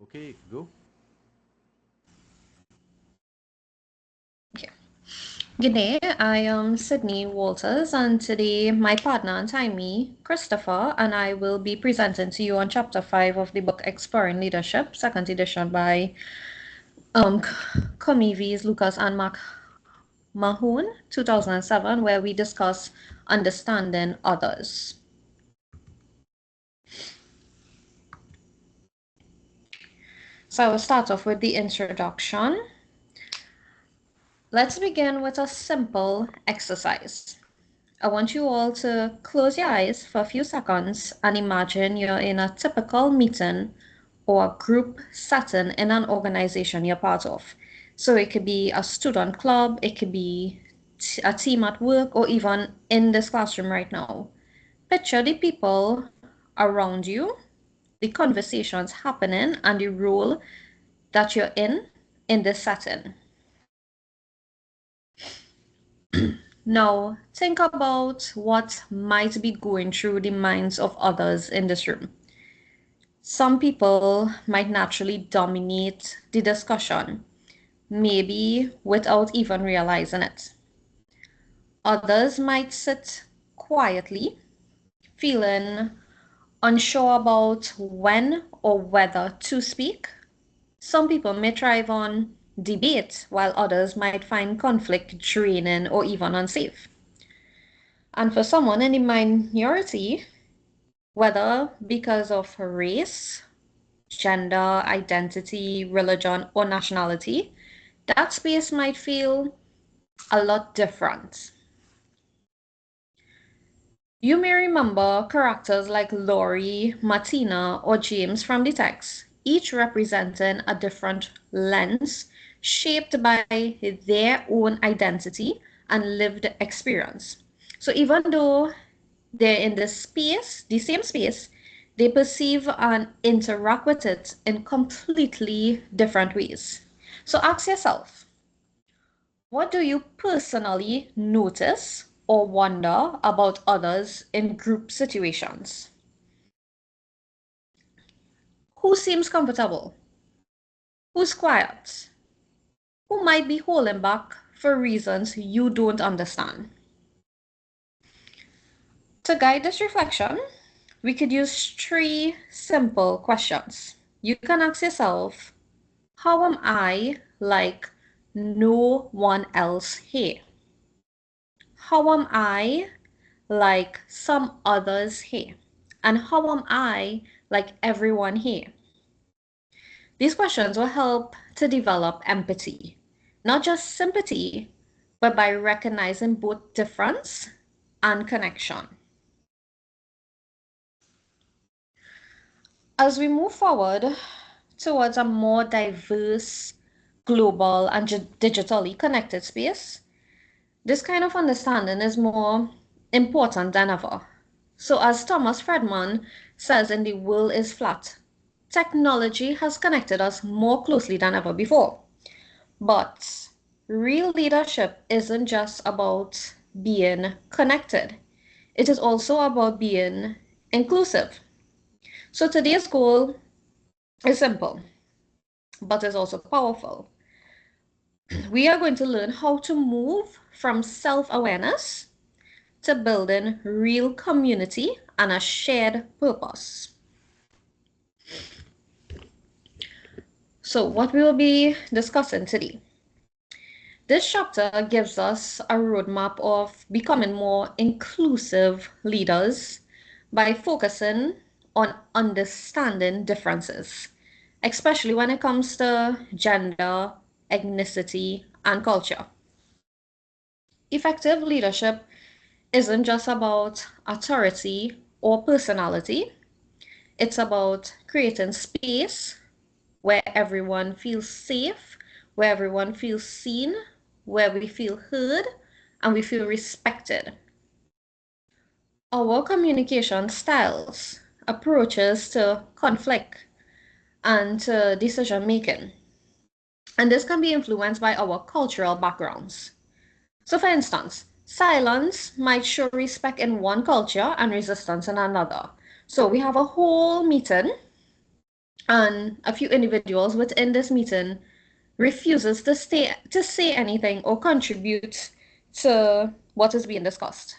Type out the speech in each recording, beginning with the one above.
Okay, go. Okay. Good day, I am Sydney Walters, and today my partner and time, Christopher, and I will be presenting to you on Chapter 5 of the book Exploring Leadership, second edition by Comivis, Lucas, and Mahone, 2007, where we discuss understanding others. So I will start off with the introduction. Let's begin with a simple exercise. I want you all to close your eyes for a few seconds and imagine you're in a typical meeting or a group setting in an organization you're part of. So it could be a student club, it could be a team at work, or even in this classroom right now. Picture the people around you, the conversations happening, and the role that you're in this setting. Now, think about what might be going through the minds of others in this room. Some people might naturally dominate the discussion, maybe without even realizing it. Others might sit quietly, feeling unsure about when or whether to speak. Some people may thrive on debate, while others might find conflict draining or even unsafe. And for someone in the minority, whether because of race, gender, identity, religion, or nationality, that space might feel a lot different. You may remember characters like Laurie, Martina, or James from the text, each representing a different lens shaped by their own identity and lived experience. So even though they're in the space, the same space, they perceive and interact with it in completely different ways. So ask yourself, what do you personally notice or wonder about others in group situations? Who seems comfortable? Who's quiet? Who might be holding back for reasons you don't understand? To guide this reflection, we could use three simple questions. You can ask yourself, how am I like no one else here? How am I like some others here? And how am I like everyone here? These questions will help to develop empathy, not just sympathy, but by recognizing both difference and connection. As we move forward towards a more diverse, global, and digitally connected space, this kind of understanding is more important than ever. So, as Thomas Friedman says in The World is Flat, technology has connected us more closely than ever before. But real leadership isn't just about being connected, it is also about being inclusive. So, today's goal is simple, but is also powerful. We are going to learn how to move from self awareness to building real community and a shared purpose. So, what we will be discussing today. This chapter gives us a roadmap of becoming more inclusive leaders by focusing on understanding differences, especially when it comes to gender, ethnicity, and culture. Effective leadership isn't just about authority or personality, it's about creating space where everyone feels safe, where everyone feels seen, where we feel heard, and we feel respected. Our communication styles, approaches to conflict, and to decision making. And this can be influenced by our cultural backgrounds. So, for instance, silence might show respect in one culture and resistance in another. So, we have a whole meeting And a few individuals within this meeting refuses to say anything or contribute to what is being discussed.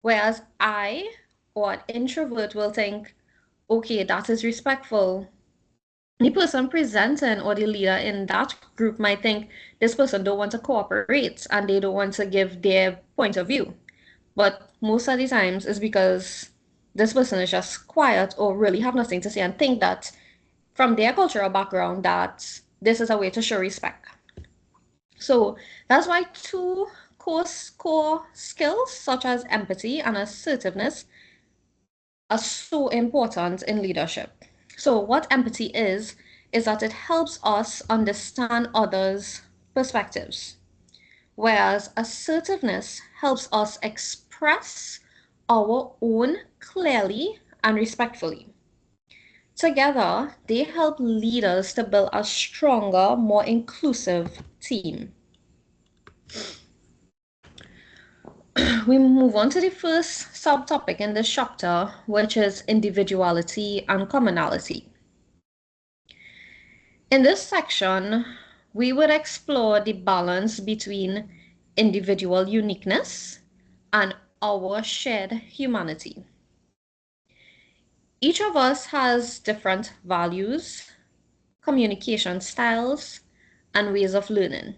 Whereas I, or an introvert, will think, okay, that is respectful. The person presenting or the leader in that group might think this person don't want to cooperate and they don't want to give their point of view. But most of the times it's because this person is just quiet or really have nothing to say and think that from their cultural background that this is a way to show respect. So that's why two core skills such as empathy and assertiveness are so important in leadership. So what empathy is that it helps us understand others' perspectives, whereas assertiveness helps us express our own clearly and respectfully. Together, they help leaders to build a stronger, more inclusive team. We move on to the first subtopic in this chapter, which is individuality and commonality. In this section, we would explore the balance between individual uniqueness and our shared humanity. Each of us has different values, communication styles, and ways of learning.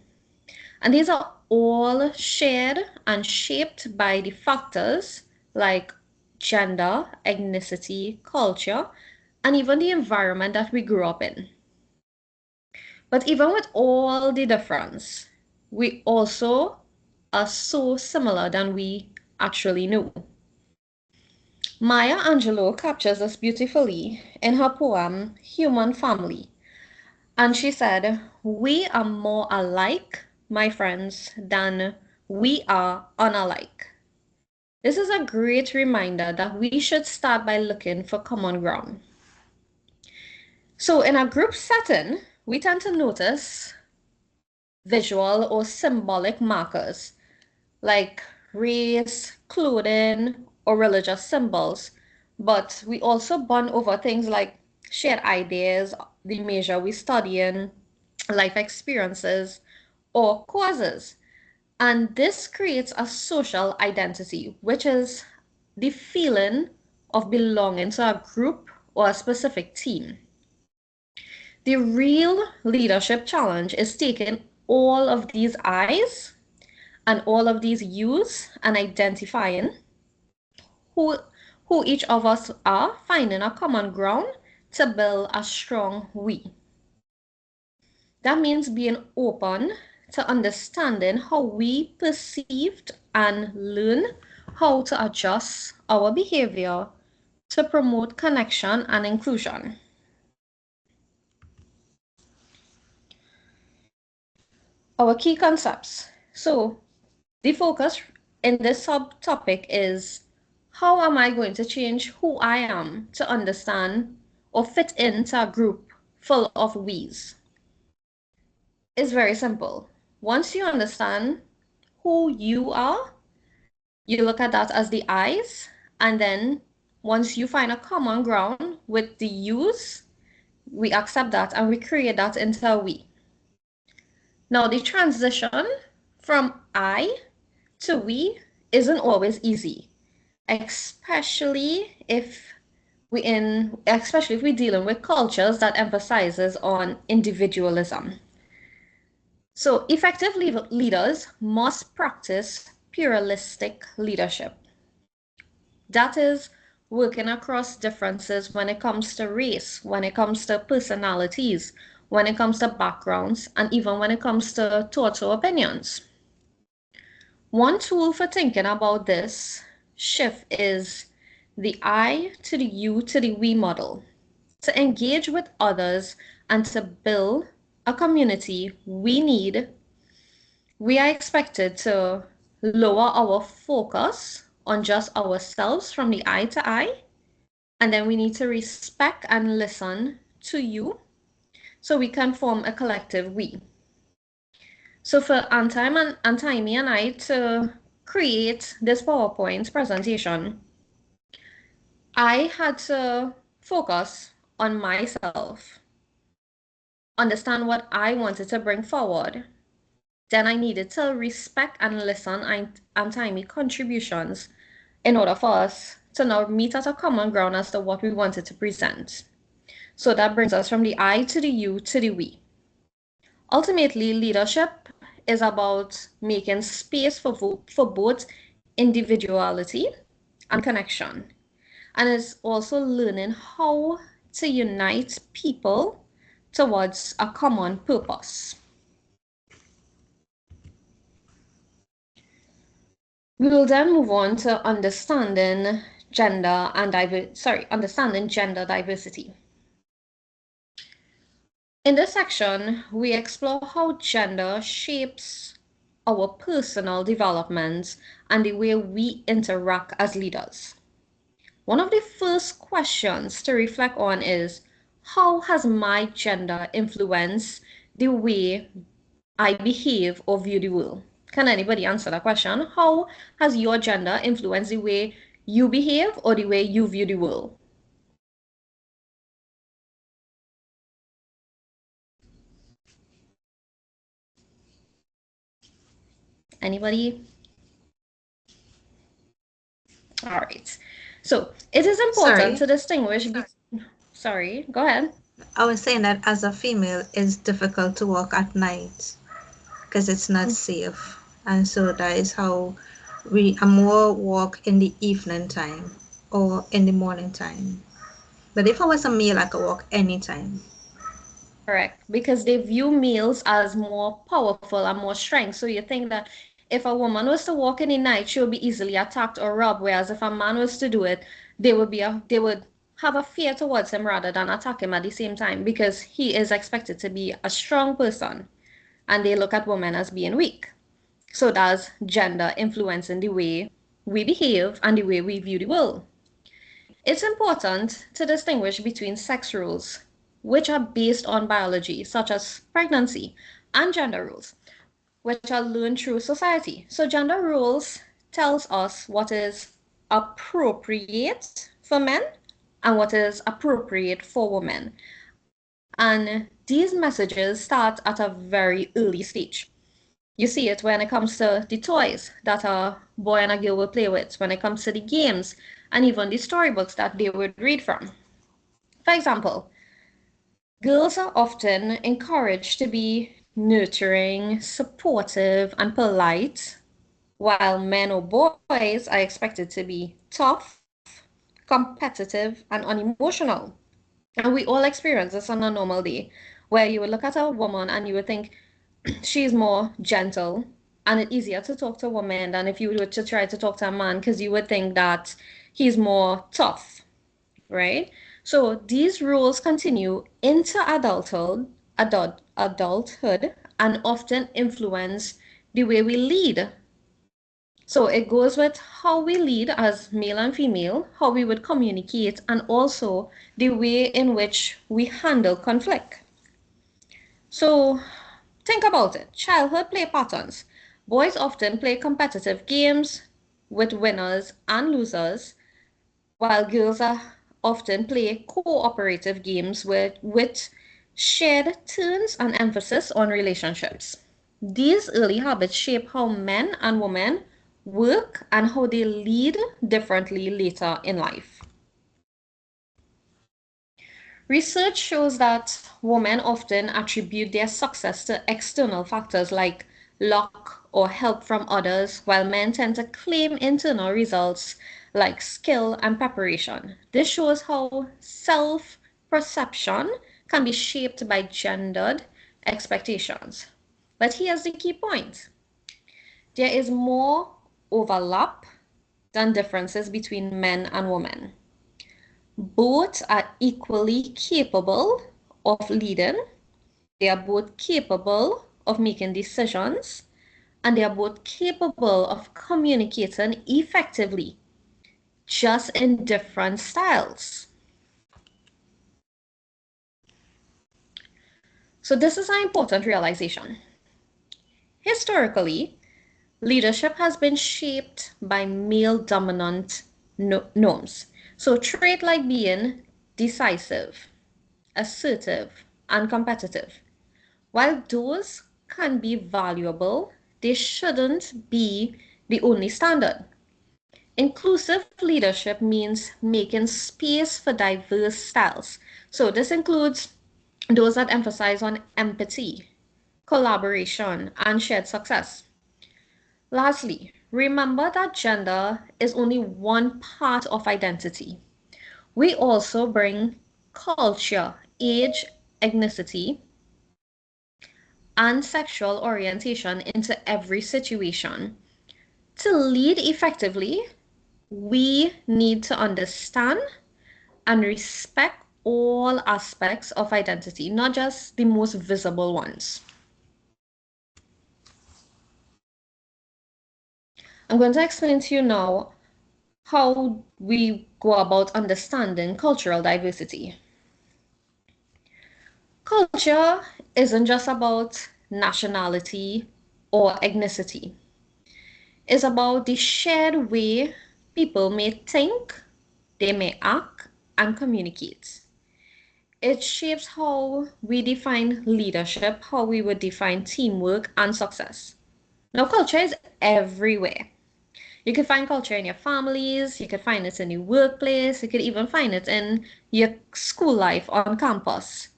And these are all shared and shaped by the factors like gender, ethnicity, culture, and even the environment that we grew up in. But even with all the difference, we also are so similar than we actually knew. Maya Angelou captures this beautifully in her poem Human Family. And she said, "We are more alike, my friends, than we are unalike." This is a great reminder that we should start by looking for common ground. So in a group setting, we tend to notice visual or symbolic markers like race, clothing, or religious symbols. But we also bond over things like shared ideas, the major we study in, life experiences, or causes. And this creates a social identity, which is the feeling of belonging to a group or a specific team. The real leadership challenge is taking all of these I's and all of these U's and identifying who, who each of us are, finding a common ground to build a strong we. That means being open to understanding how we perceived and learn how to adjust our behavior to promote connection and inclusion. Our key concepts. So, the focus in this subtopic is how am I going to change who I am to understand or fit into a group full of we's? It's very simple. Once you understand who you are, you look at that as the I's, and then once you find a common ground with the U's, we accept that and we create that into a we. Now, the transition from I to we isn't always easy, especially if we're dealing with cultures that emphasizes on individualism. So effective leaders must practice pluralistic leadership. That is working across differences when it comes to race, when it comes to personalities, when it comes to backgrounds, and even when it comes to thoughts or opinions. One tool for thinking about this shift is the I to the you to the we model. To engage with others and to build a community we are expected to lower our focus on just ourselves from the I to I, and then we need to respect and listen to you so we can form a collective we. So for Antaimi and I to create this PowerPoint presentation, I had to focus on myself, understand what I wanted to bring forward, then I needed to respect and listen and time my contributions in order for us to now meet at a common ground as to what we wanted to present. So that brings us from the I to the you to the we. Ultimately, leadership is about making space for both individuality and connection. And it's also learning how to unite people towards a common purpose. We will then move on to understanding understanding gender diversity. In this section, we explore how gender shapes our personal development and the way we interact as leaders. One of the first questions to reflect on is, how has my gender influenced the way I behave or view the world? Can anybody answer that question? How has your gender influenced the way you behave or the way you view the world? Anybody? All right. So it is important Sorry, to distinguish sorry, go ahead. I was saying that as a female, it's difficult to walk at night because it's not safe. And so that is how we are more walk in the evening time or in the morning time. But if I was a male, I could walk anytime. Correct, because they view males as more powerful and more strength. So you think that if a woman was to walk in the night, she would be easily attacked or robbed. Whereas if a man was to do it, they would have a fear towards him rather than attack him at the same time because he is expected to be a strong person, and they look at women as being weak. So does gender influencing the way we behave and the way we view the world. It's important to distinguish between sex rules, which are based on biology, such as pregnancy, and gender rules, which are learned through society. So gender rules tells us what is appropriate for men and what is appropriate for women. And these messages start at a very early stage. You see it when it comes to the toys that a boy and a girl will play with, when it comes to the games, and even the storybooks that they would read from. For example, girls are often encouraged to be nurturing, supportive, and polite, while men or boys are expected to be tough, competitive, and unemotional. And we all experience this on a normal day, where you would look at a woman and you would think she's more gentle, and it's easier to talk to a woman than if you were to try to talk to a man because you would think that he's more tough, right? So these rules continue into adulthood, and often influence the way we lead. So it goes with how we lead as male and female, how we would communicate, and also the way in which we handle conflict. So think about it. Childhood play patterns. Boys often play competitive games with winners and losers, while girls are often play cooperative games with shared turns and emphasis on relationships. These early habits shape how men and women work and how they lead differently later in life. Research shows that women often attribute their success to external factors like luck or help from others, while men tend to claim internal results like skill and preparation. This shows how self perception can be shaped by gendered expectations. But here's the key point: there is more overlap than differences between men and women. Both are equally capable of leading, they are both capable of making decisions, and they are both capable of communicating effectively, just in different styles. So, this is an important realization. Historically, leadership has been shaped by male dominant norms. So, trait like being decisive, assertive, and competitive. While those can be valuable, they shouldn't be the only standard. Inclusive leadership means making space for diverse styles. So this includes those that emphasize on empathy, collaboration, and shared success. Lastly, remember that gender is only one part of identity. We also bring culture, age, ethnicity, and sexual orientation into every situation. To lead effectively, we need to understand and respect all aspects of identity, not just the most visible ones. I'm going to explain to you now how we go about understanding cultural diversity. Culture isn't just about nationality or ethnicity. It's about the shared way people may think, they may act, and communicate. It shapes how we define leadership, how we would define teamwork and success. Now, culture is everywhere. You can find culture in your families, you could find it in your workplace, you could even find it in your school life on campus.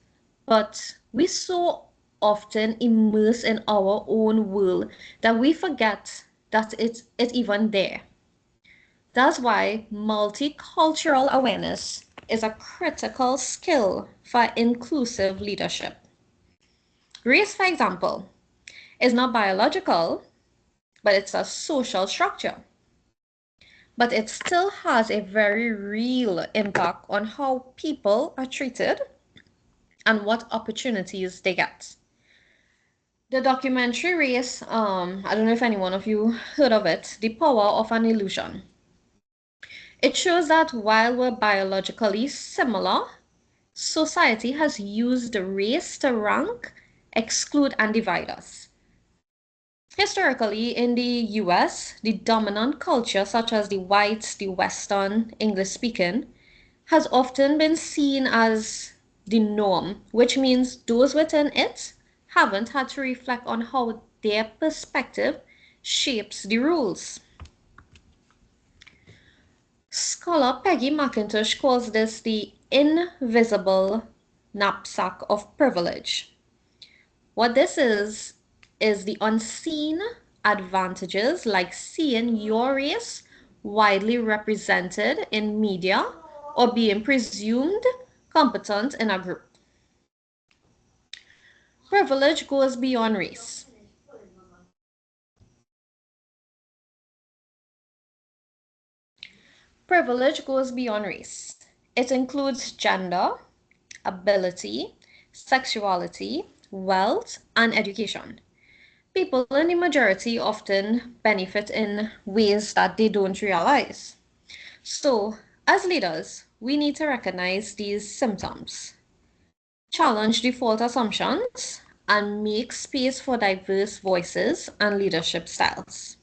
But we so often immerse in our own world that we forget that it's even there. That's why multicultural awareness is a critical skill for inclusive leadership. Race, for example, is not biological, but it's a social structure. But it still has a very real impact on how people are treated and what opportunities they get. The documentary Race, I don't know if any one of you heard of it, The Power of an Illusion. It shows that while we're biologically similar, society has used race to rank, exclude, and divide us. Historically, in the US, the dominant culture, such as the white, the Western, English speaking, has often been seen as the norm, which means those within it haven't had to reflect on how their perspective shapes the rules. Scholar Peggy McIntosh calls this the invisible knapsack of privilege. What this is the unseen advantages like seeing your race widely represented in media or being presumed competent in a group. Privilege goes beyond race. Privilege goes beyond race. It includes gender, ability, sexuality, wealth, and education. People in the majority often benefit in ways that they don't realize. So, as leaders, we need to recognize these symptoms, challenge default assumptions, and make space for diverse voices and leadership styles.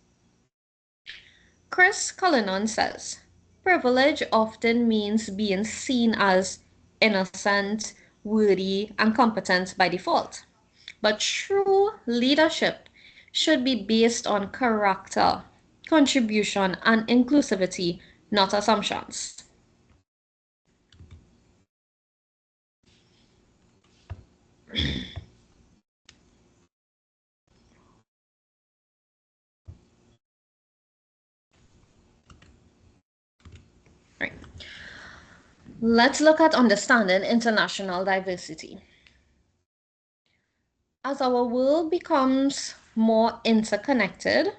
Chris Cullinan says, privilege often means being seen as innocent, worthy, and competent by default. But true leadership should be based on character, contribution, and inclusivity, not assumptions. Right. Let's look at understanding international diversity. As our world becomes more interconnected,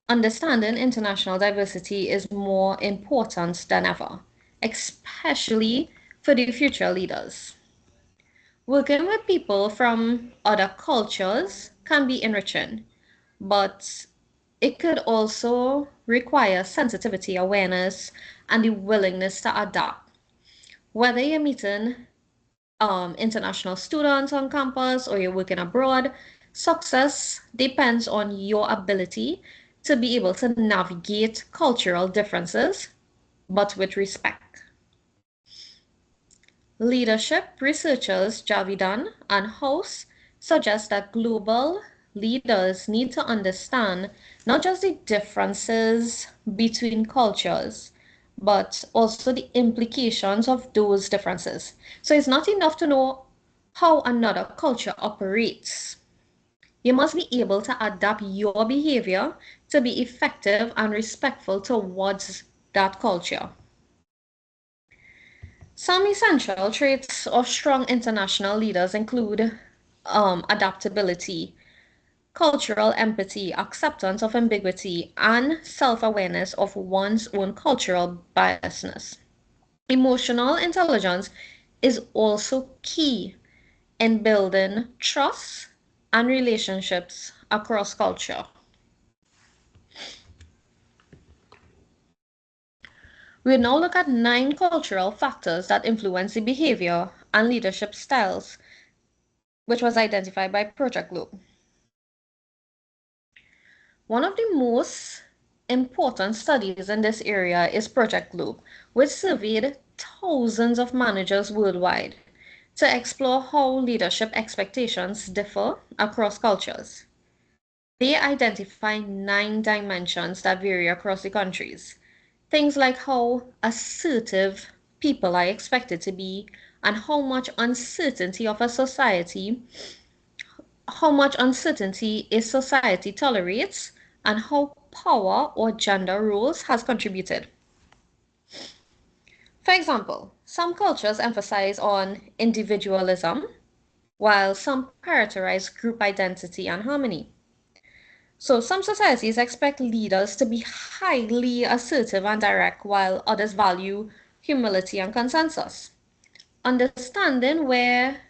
understanding international diversity is more important than ever, especially for the future leaders. Working with people from other cultures can be enriching, but it could also require sensitivity, awareness, and the willingness to adapt. Whether you're meeting international students on campus or you're working abroad, success depends on your ability to be able to navigate cultural differences, but with respect. Leadership researchers Javidan and House suggest that global leaders need to understand not just the differences between cultures, but also the implications of those differences. So it's not enough to know how another culture operates. You must be able to adapt your behavior to be effective and respectful towards that culture. Some essential traits of strong international leaders include adaptability, cultural empathy, acceptance of ambiguity, and self awareness of one's own cultural biasness. Emotional intelligence is also key in building trust and relationships across culture. We now look at 9 cultural factors that influence the behavior and leadership styles, which was identified by Project Globe. One of the most important studies in this area is Project Globe, which surveyed thousands of managers worldwide to explore how leadership expectations differ across cultures. They identify 9 dimensions that vary across the countries. Things like how assertive people are expected to be, and how much uncertainty a society tolerates, and how power or gender roles has contributed. For example, some cultures emphasize on individualism, while some prioritize group identity and harmony. So some societies expect leaders to be highly assertive and direct, while others value humility and consensus. Understanding where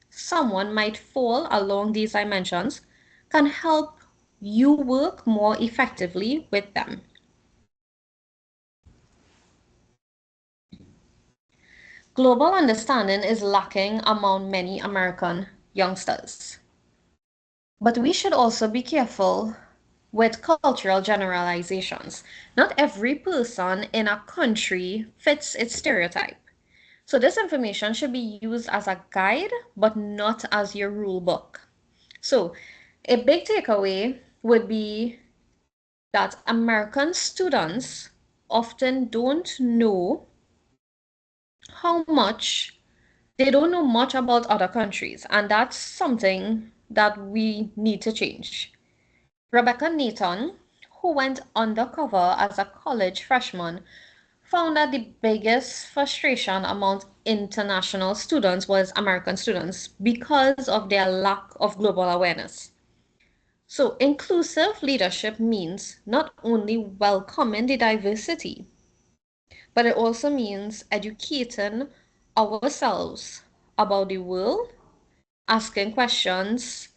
someone might fall along these dimensions can help you work more effectively with them. Global understanding is lacking among many American youngsters. But we should also be careful with cultural generalizations. Not every person in a country fits its stereotype. So this information should be used as a guide, but not as your rule book. So a big takeaway would be that American students often how much, they don't know much about other countries, and that's something that we need to change. Rebecca Nathan, who went undercover as a college freshman, found that the biggest frustration among international students was American students because of their lack of global awareness. So, inclusive leadership means not only welcoming the diversity, but it also means educating ourselves about the world, asking questions,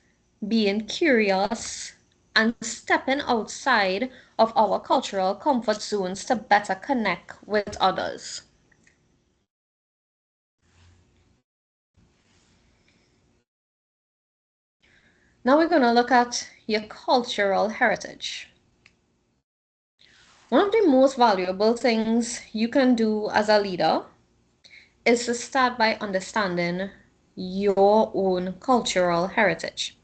being curious, and stepping outside of our cultural comfort zones to better connect with others. Now we're going to look at your cultural heritage. One of the most valuable things you can do as a leader is to start by understanding your own cultural heritage.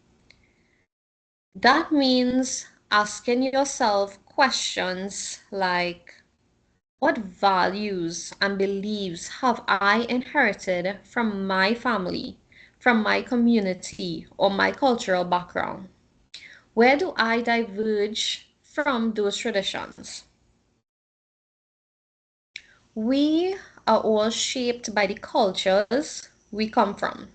That means asking yourself questions like, what values and beliefs have I inherited from my family, from my community, or my cultural background? Where do I diverge from those traditions? We are all shaped by the cultures we come from,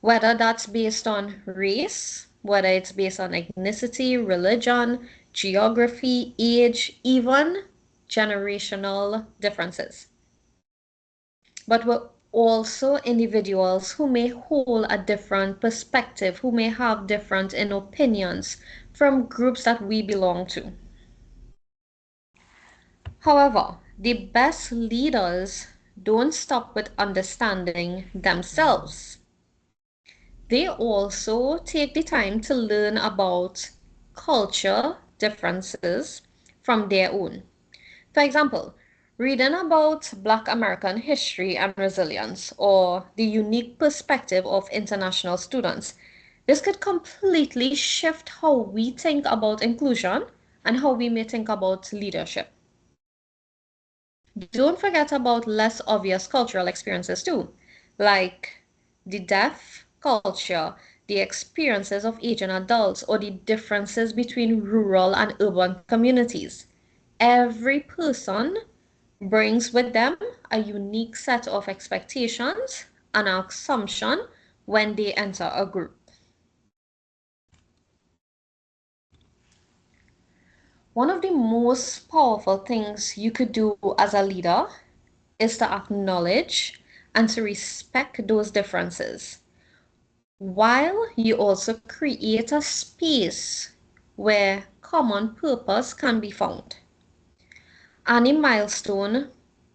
whether that's based on race, whether it's based on ethnicity, religion, geography, age, even generational differences. But we're also individuals who may hold a different perspective, who may have different opinions from groups that we belong to. However, the best leaders don't stop with understanding themselves. They also take the time to learn about culture differences from their own. For example, Reading about Black American history and resilience, or the unique perspective of international students, this could completely shift how we think about inclusion and how we may think about leadership. Don't forget about less obvious cultural experiences too, like the deaf culture, the experiences of Asian adults, or the differences between rural and urban communities. Every person brings with them a unique set of expectations and assumption when they enter a group. One of the most powerful things you could do as a leader is to acknowledge and to respect those differences, while you also create a space where common purpose can be found. Annie Milestone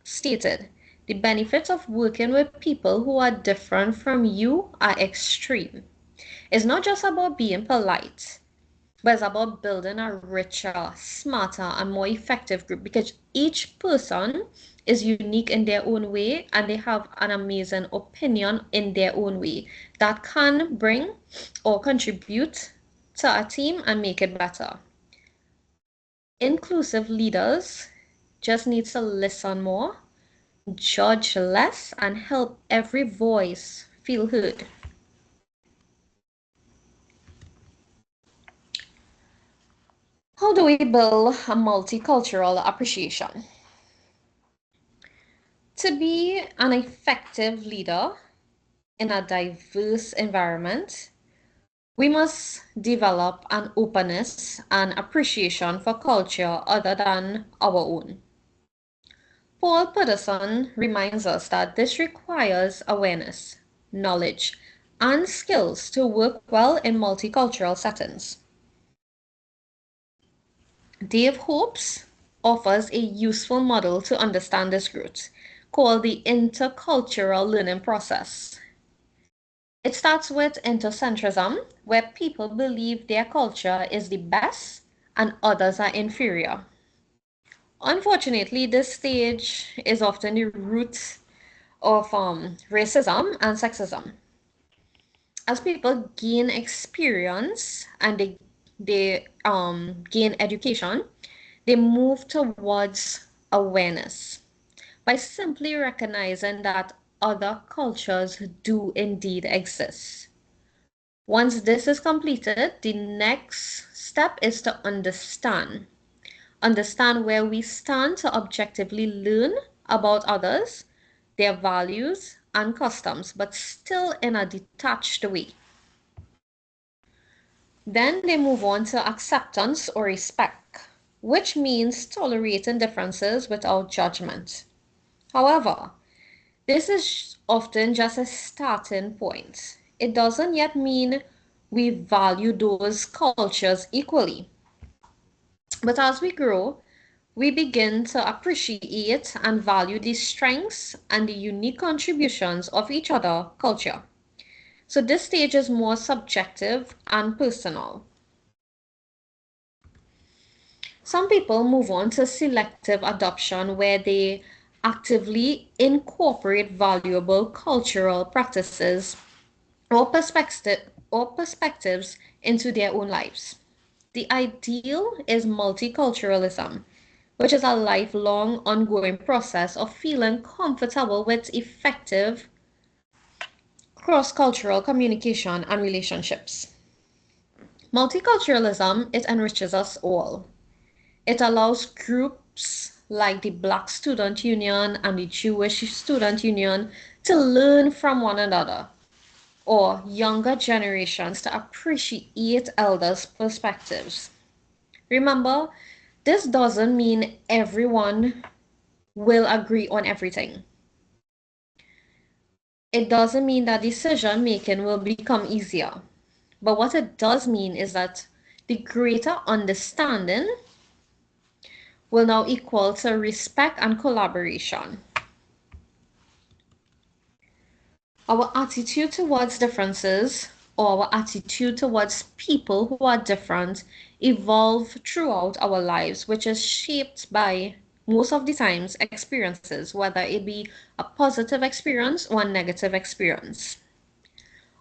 stated, the benefits of working with people who are different from you are extreme. It's not just about being polite, but it's about building a richer, smarter, and more effective group because each person is unique in their own way and they have an amazing opinion in their own way that can bring or contribute to a team and make it better. Inclusive leaders just need to listen more, judge less, and help every voice feel heard. How do we build a multicultural appreciation? To be an effective leader in a diverse environment, we must develop an openness and appreciation for culture other than our own. Paul Patterson reminds us that this requires awareness, knowledge, and skills to work well in multicultural settings. Dave Hopes offers a useful model to understand this growth, called the intercultural learning process. It starts with intercentrism, where people believe their culture is the best and others are inferior. Unfortunately, this stage is often the root of racism and sexism. As people gain experience and they gain education, they move towards awareness by simply recognizing that other cultures do indeed exist. Once this is completed, the next step is to understand. Understand where we stand to objectively learn about others, their values and customs, but still in a detached way. Then they move on to acceptance or respect, which means tolerating differences without judgment. However, this is often just a starting point. It doesn't yet mean we value those cultures equally. But as we grow, we begin to appreciate and value the strengths and the unique contributions of each other culture. So this stage is more subjective and personal. Some people move on to selective adoption where they actively incorporate valuable cultural practices or perspectives into their own lives. The ideal is multiculturalism, which is a lifelong, ongoing process of feeling comfortable with effective cross-cultural communication and relationships. Multiculturalism, it enriches us all. It allows groups like the Black Student Union and the Jewish Student Union to learn from one another, or younger generations to appreciate elders' perspectives. Remember, this doesn't mean everyone will agree on everything. It doesn't mean that decision making will become easier. But what it does mean is that the greater understanding will now equal to respect and collaboration. Our attitude towards differences or our attitude towards people who are different evolve throughout our lives, which is shaped by most of the times experiences, whether it be a positive experience or a negative experience.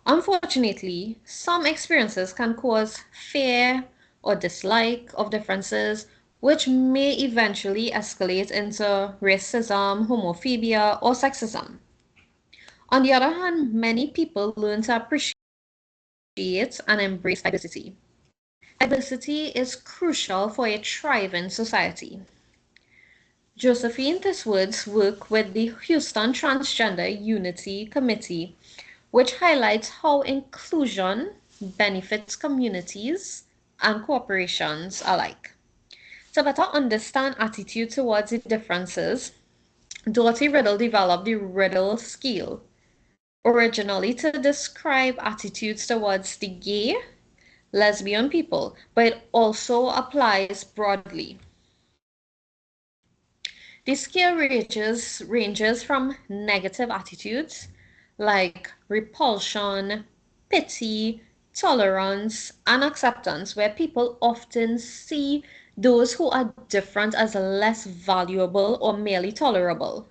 Unfortunately, some experiences can cause fear or dislike of differences, which may eventually escalate into racism, homophobia, or sexism. On the other hand, many people learn to appreciate and embrace diversity. Diversity is crucial for a thriving society. Josephine Tiswood's work with the Houston Transgender Unity Committee, which highlights how inclusion benefits communities and corporations alike. To better understand attitude towards the differences, Dorothy Riddle developed the Riddle scale, originally to describe attitudes towards the gay, lesbian people, but it also applies broadly. The scale ranges from negative attitudes like repulsion, pity, tolerance, and acceptance, where people often see those who are different as less valuable or merely tolerable.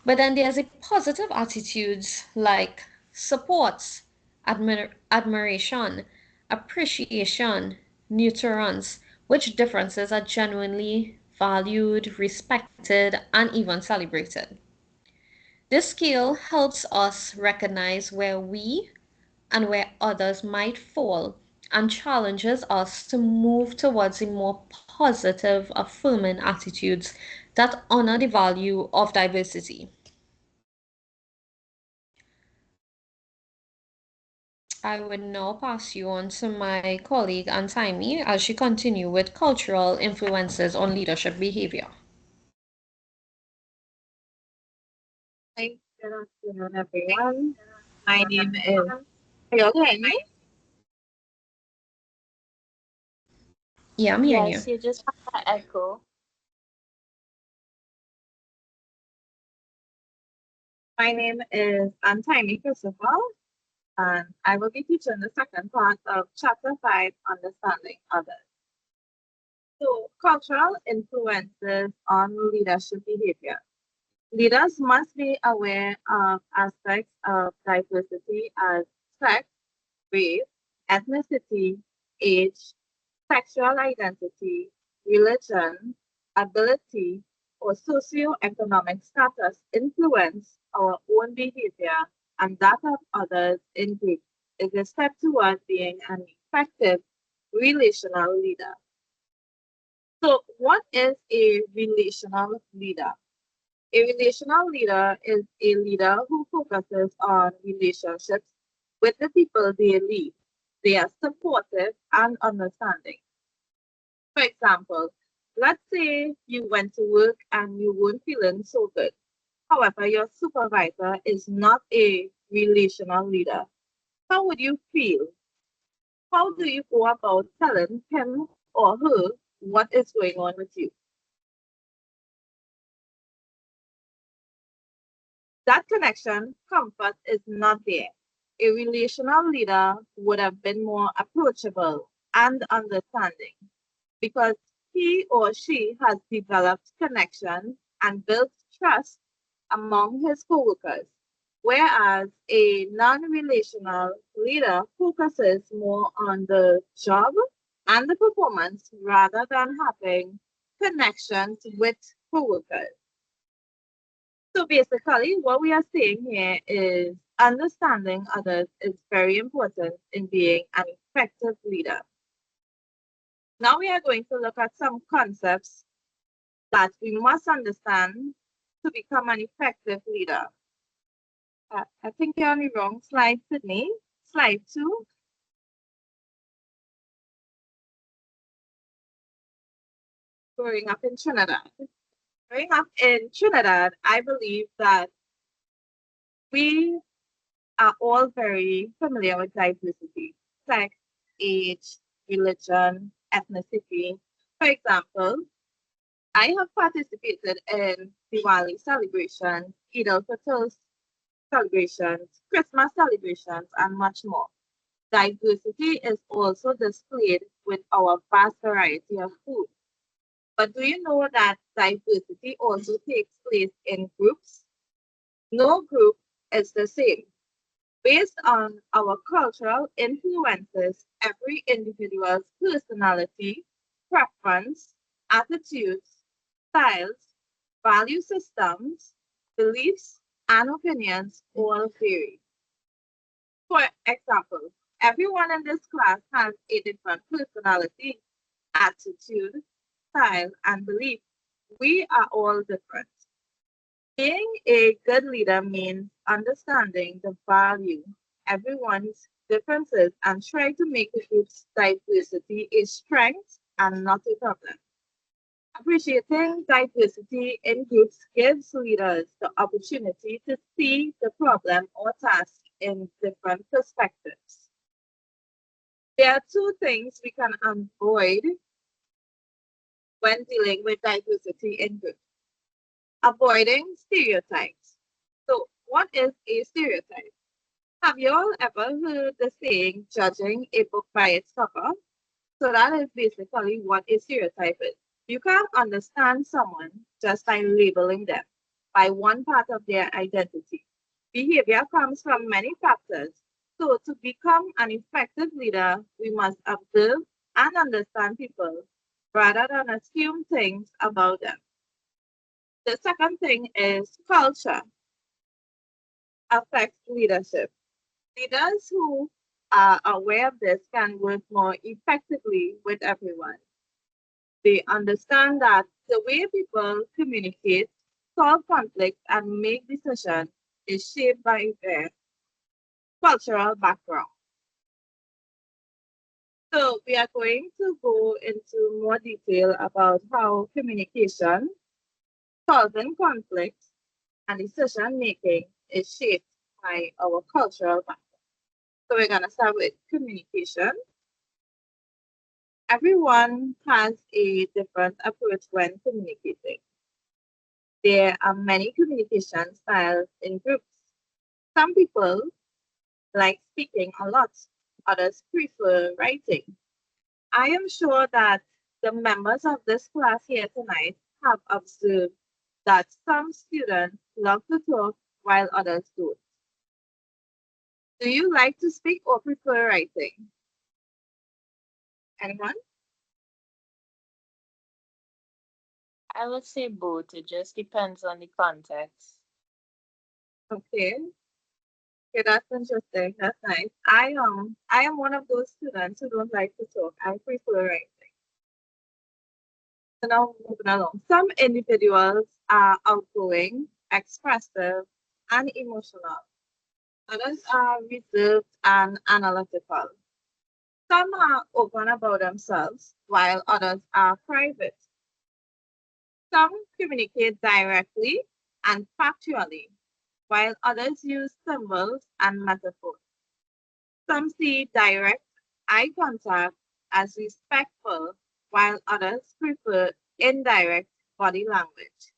But then there's a positive attitudes like support, admiration, appreciation, nurturance, which differences are genuinely valued, respected, and even celebrated. This skill helps us recognize where we and where others might fall and challenges us to move towards a more positive, affirming attitudes that honor the value of diversity. I would now pass you on to my colleague Antaimi as she continue with cultural influences on leadership behavior. Hi, good afternoon, everyone. My name is. Are you all hearing me? Yeah, I'm hearing you. Yes, you just have to echo. My name is Antaimi Christopher, and I will be teaching the second part of Chapter 5, Understanding Others. So, cultural influences on leadership behavior. Leaders must be aware of aspects of diversity as sex, race, ethnicity, age, sexual identity, religion, ability, or socioeconomic status influence our own behavior and that of others in groups is a step toward being an effective relational leader. So, what is a relational leader? A relational leader is a leader who focuses on relationships with the people they lead. They are supportive and understanding. For example, let's say you went to work and you weren't feeling so good. However, your supervisor is not a relational leader. How would you feel? How do you go about telling him or her what is going on with you? That connection, comfort is not there. A relational leader would have been more approachable and understanding because he or she has developed connection and built trust among his coworkers, whereas a non-relational leader focuses more on the job and the performance rather than having connections with coworkers. So basically, what we are saying here is understanding others is very important in being an effective leader. Now we are going to look at some concepts that we must understand to become an effective leader. I think you're on the wrong slide, Sydney. Slide 2. Growing up in Trinidad. Growing up in Trinidad, I believe that we are all very familiar with diversity, sex, age, religion, ethnicity. For example, I have participated in Diwali celebrations, Eid al-Fitr celebrations, Christmas celebrations, and much more. Diversity is also displayed with our vast variety of food. But do you know that diversity also takes place in groups? No group is the same. Based on our cultural influences, every individual's personality, preference, attitudes, styles, value systems, beliefs, and opinions all vary. For example, everyone in this class has a different personality, attitude, style, and belief. We are all different. Being a good leader means understanding the value everyone's differences and try to make the group's diversity a strength and not a problem. Appreciating diversity in groups gives leaders the opportunity to see the problem or task in different perspectives. There are two things we can avoid when dealing with diversity in groups. Avoiding stereotypes. So, what is a stereotype? Have you all ever heard the saying, judging a book by its cover? So, that is basically what a stereotype is. You can't understand someone just by labeling them by one part of their identity. Behavior comes from many factors. So, to become an effective leader, we must observe and understand people rather than assume things about them. The second thing is culture affects leadership. Leaders who are aware of this can work more effectively with everyone. They understand that the way people communicate, solve conflicts, and make decisions is shaped by their cultural background. So, we are going to go into more detail about how communication, solving conflicts, and decision making is shaped by our cultural background. So, we're going to start with communication. Everyone has a different approach when communicating. There are many communication styles in groups. Some people like speaking a lot, others prefer writing. I am sure that the members of this class here tonight have observed that some students love to talk while others don't. Do you like to speak or prefer writing? Anyone? I would say both. It just depends on the context. Okay. Okay, that's interesting. That's nice. I am one of those students who don't like to talk. I prefer writing. So now moving along. Some individuals are outgoing, expressive, and emotional. Others are reserved and analytical. Some are open about themselves, while others are private. Some communicate directly and factually, while others use symbols and metaphors. Some see direct eye contact as respectful, while others prefer indirect body language.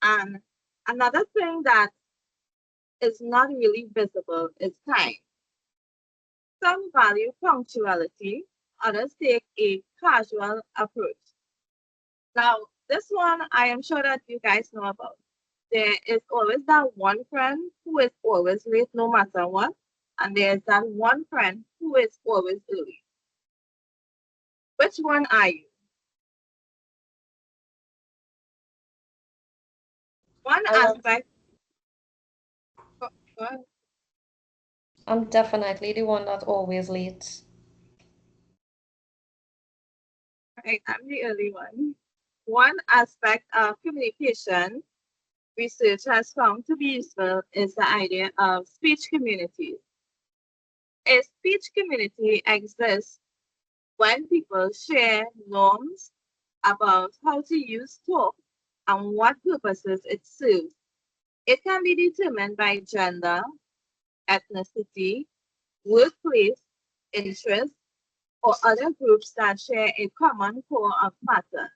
And another thing that is not really visible is time. Some value punctuality, others take a casual approach. Now, this one I am sure that you guys know about. There is always that one friend who is always late no matter what, and there's that one friend who is always early. Which one are you? One I would aspect. Go, go ahead. I'm definitely the one that always late. Right, I'm the early one. One aspect of communication research has found to be useful is the idea of speech communities. A speech community exists when people share norms about how to use talk and what purposes it serves. It can be determined by gender, ethnicity, workplace, interests, or other groups that share a common core of pattern.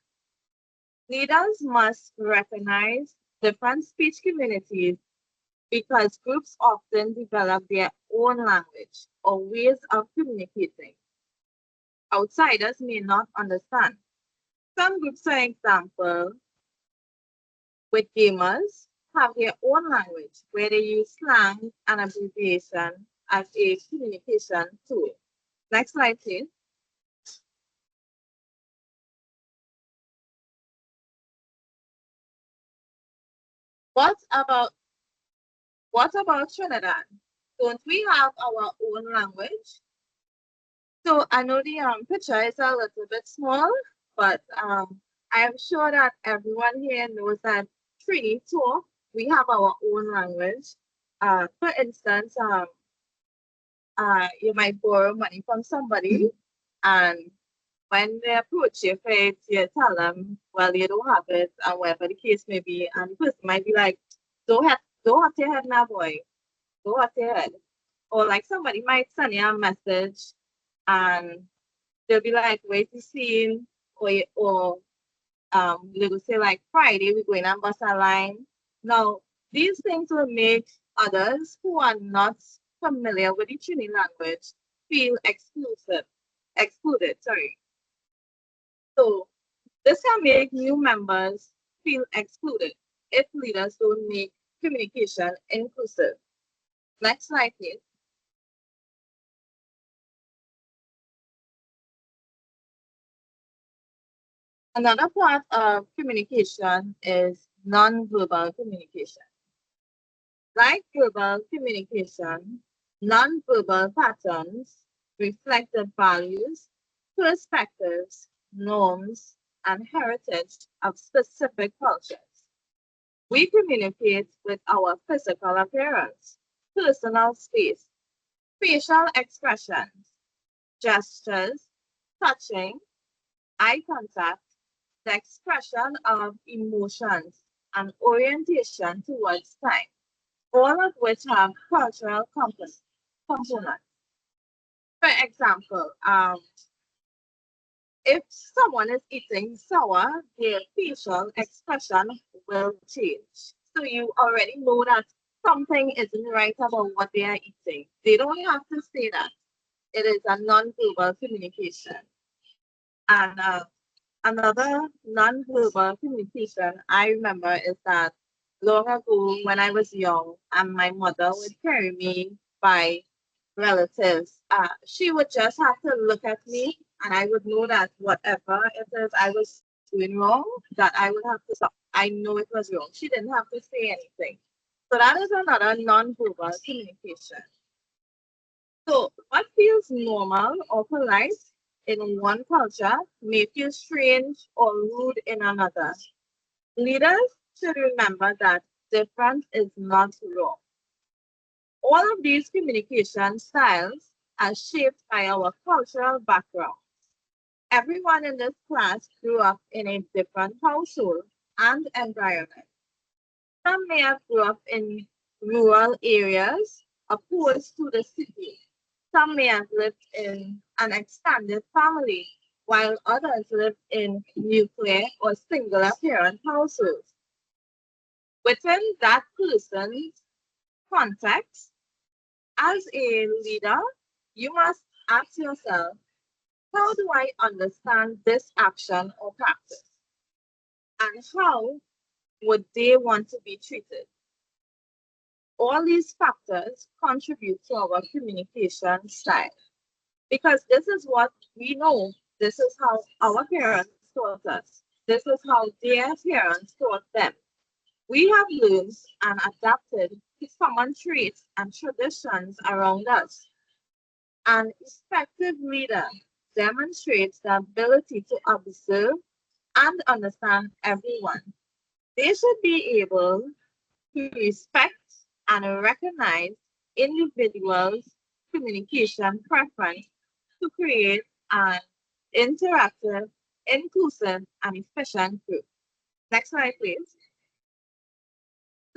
Leaders must recognize different speech communities because groups often develop their own language or ways of communicating outsiders may not understand. Some groups, for example, with gamers, have their own language where they use slang and abbreviation as a communication tool. Next slide, please. What about what about Trinidad? Don't we have our own language? So I know the picture is a little bit small, but I am sure that everyone here knows that Trini too, we have our own language. For instance, you might borrow money from somebody, and when they approach you for it, you tell them, well, you don't have it, and whatever the case may be, and the person might be like, don't have your head now, boy, don't have your head. Or like somebody might send you a message, and they'll be like, wait to see, or they will say like Friday we're going on bus a line. Now these things will make others who are not familiar with the Trini language feel excluded. Sorry. So this can make new members feel excluded if leaders don't make communication inclusive. Next slide, please. Another part of communication is non-verbal communication. Like verbal communication, non-verbal patterns reflect the values, perspectives, norms, and heritage of specific cultures. We communicate with our physical appearance, personal space, facial expressions, gestures, touching, eye contact, the expression of emotions, and orientation towards time, all of which have cultural components. For example, if someone is eating sour, their facial expression will change. So you already know that something isn't right about what they are eating. They don't have to say that. It is a non-verbal communication. And another non-verbal communication I remember is that long ago when I was young and my mother would carry me by relatives, she would just have to look at me and I would know that whatever it is I was doing wrong, that I would have to stop. I know it was wrong. She didn't have to say anything. So that is another non-verbal communication. So what feels normal or polite in one culture may feel strange or rude in another. Leaders should remember that different is not wrong. All of these communication styles are shaped by our cultural background. Everyone in this class grew up in a different household and environment. Some may have grew up in rural areas opposed to the city. Some may have lived in an extended family, while others lived in nuclear or singular parent households. Within that person's context, as a leader, you must ask yourself, how do I understand this action or practice? And how would they want to be treated? All these factors contribute to our communication style because this is what we know. This is how our parents taught us. This is how their parents taught them. We have learned and adapted to common traits and traditions around us. An effective leader demonstrates the ability to observe and understand everyone. They should be able to respect and recognize individuals' communication preference to create an interactive, inclusive, and efficient group. Next slide, please.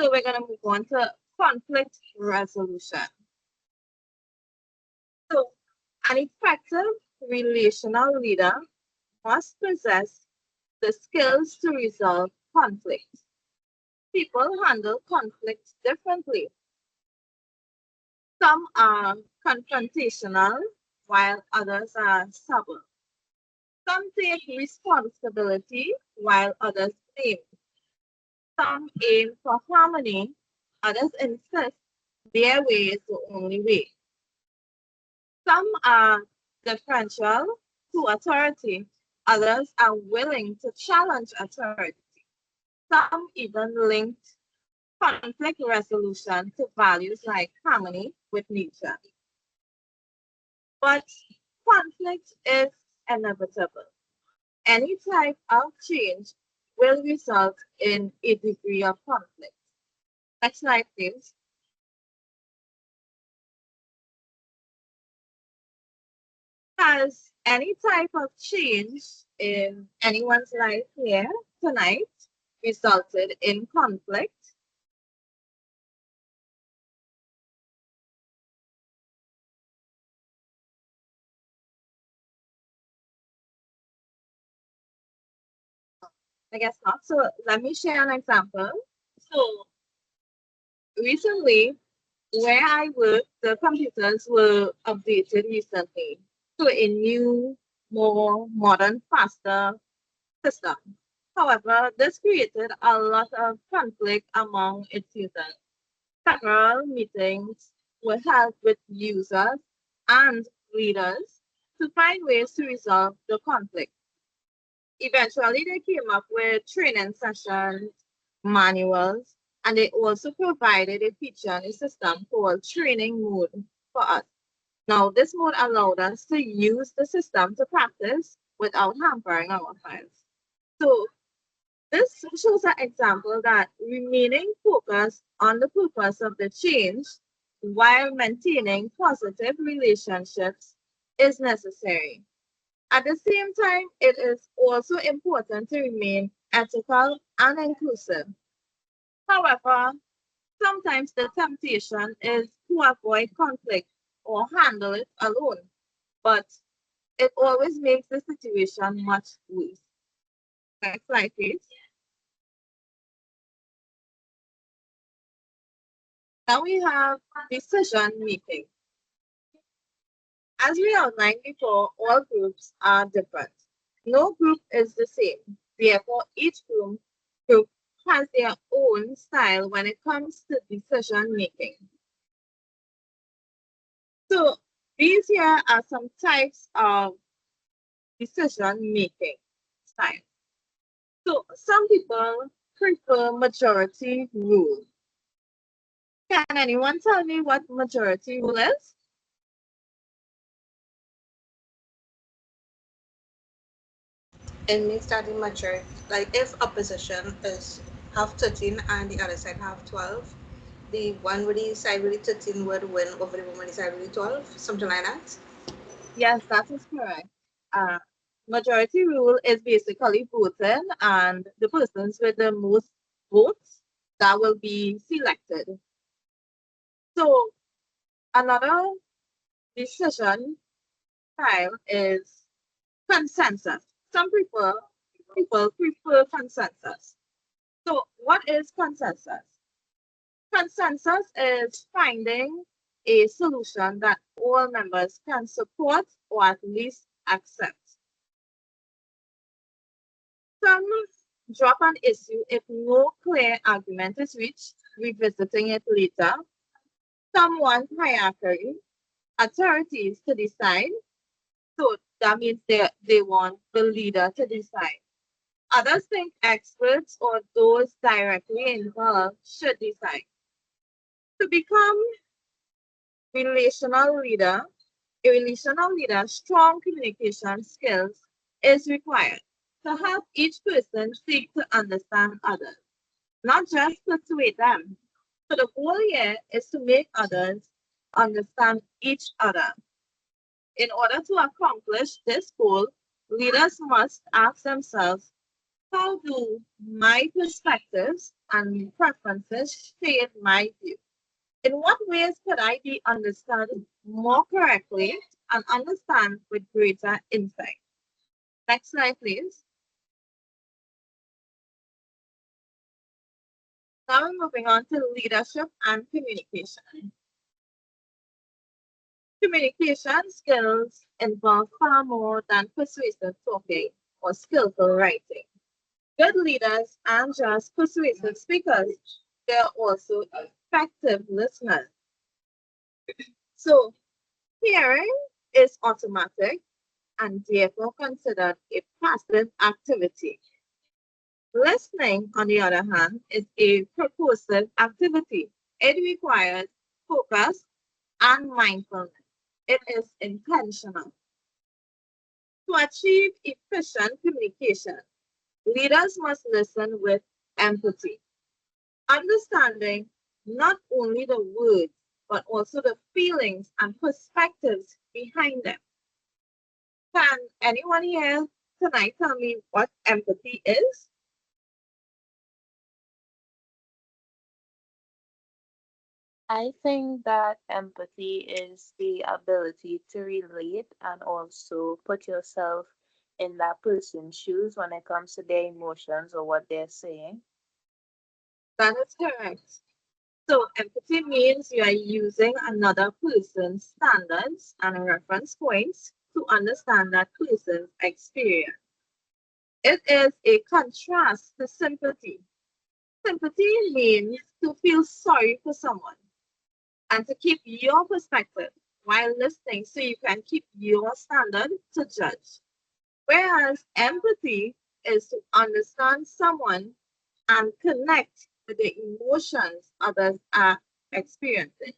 So we're going to move on to conflict resolution. So an effective relational leader must possess the skills to resolve conflict. People handle conflict differently. Some are confrontational, while others are stubborn. Some take responsibility while others blame. Some aim for harmony, others insist their way is the only way. Some are deferential to authority, others are willing to challenge authority. Some even linked conflict resolution to values like harmony with nature. But conflict is inevitable. Any type of change will result in a degree of conflict. Next slide, please. Has any type of change in anyone's life here tonight resulted in conflict? I guess not. So let me share an example. So recently, where I work, the computers were updated recently to a new, more modern, faster system. However, this created a lot of conflict among its users. Several meetings were held with users and leaders to find ways to resolve the conflict. Eventually, they came up with training sessions, manuals, and they also provided a feature in the system called training mode for us. Now, this mode allowed us to use the system to practice without hampering our files. So this shows an example that remaining focused on the purpose of the change while maintaining positive relationships is necessary. At the same time, it is also important to remain ethical and inclusive. However, sometimes the temptation is to avoid conflict or handle it alone, but it always makes the situation much worse. Next slide, please. Now we have decision making. As we outlined before, all groups are different. No group is the same. Therefore, each group has their own style when it comes to decision making. So these here are some types of decision making style. So some people prefer majority rule. Can anyone tell me what majority rule is? It means that the majority, like if opposition is have 13 and the other side have 12, the one with the side with the 13 would win over the one with the side with the 12, something like that. Yes, that is correct. Uh, Majority rule is basically voting, and the persons with the most votes that will be selected. So another decision style is consensus. Some people prefer consensus. So what is consensus? Consensus is finding a solution that all members can support or at least accept. Some drop an issue if no clear argument is reached, revisiting it later. Some want hierarchy, authorities to decide, so that means they want the leader to decide. Others think experts or those directly involved should decide. To become relational leader, a relational leader, strong communication skills is required to help each person seek to understand others, not just persuade them. So the goal here is to make others understand each other. In order to accomplish this goal, leaders must ask themselves, how do my perspectives and preferences shape my view? In what ways could I be understood more correctly and understand with greater insight? Next slide, please. Now we're moving on to leadership and communication. Communication skills involve far more than persuasive talking or skillful writing. Good leaders aren't just persuasive speakers, they're also effective listeners. So, hearing is automatic and therefore considered a passive activity. Listening, on the other hand, is a purposive activity. It requires focus and mindfulness. It is intentional. To achieve efficient communication, leaders must listen with empathy, understanding not only the words, but also the feelings and perspectives behind them. Can anyone here tonight tell me what empathy is? I think that empathy is the ability to relate and also put yourself in that person's shoes when it comes to their emotions or what they're saying. That is correct. So, empathy means you are using another person's standards and reference points to understand that person's experience. It is a contrast to sympathy. Sympathy means to feel sorry for someone and to keep your perspective while listening so you can keep your standard to judge. Whereas empathy is to understand someone and connect with the emotions others are experiencing.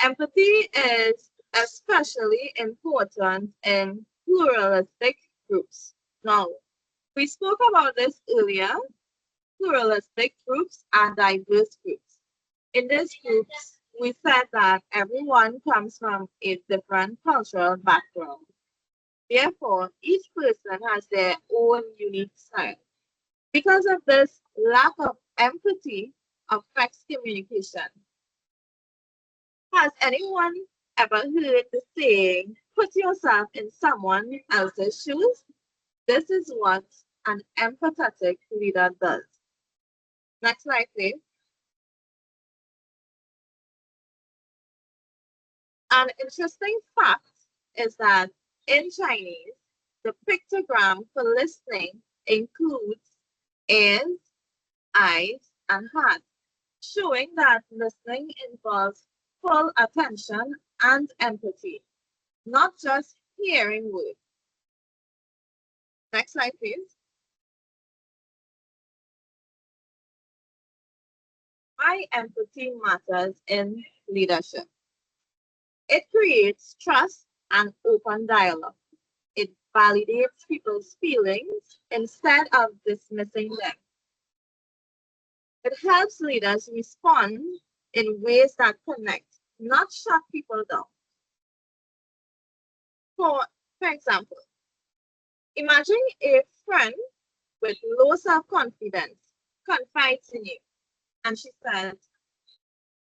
Empathy is especially important in pluralistic groups. Now, we spoke about this earlier. Pluralistic groups are diverse groups. In these groups, we said that everyone comes from a different cultural background. Therefore, each person has their own unique style. Because of this, lack of empathy affects communication. Has anyone ever heard the saying, put yourself in someone else's shoes? This is what an empathetic leader does. Next slide, please. An interesting fact is that in Chinese, the pictogram for listening includes ears, eyes, and heart, showing that listening involves full attention and empathy, not just hearing words. Next slide, please. Why empathy matters in leadership. It creates trust and open dialogue. It validates people's feelings instead of dismissing them. It helps leaders respond in ways that connect, not shut people down. For example, imagine a friend with low self-confidence confides in you and she says,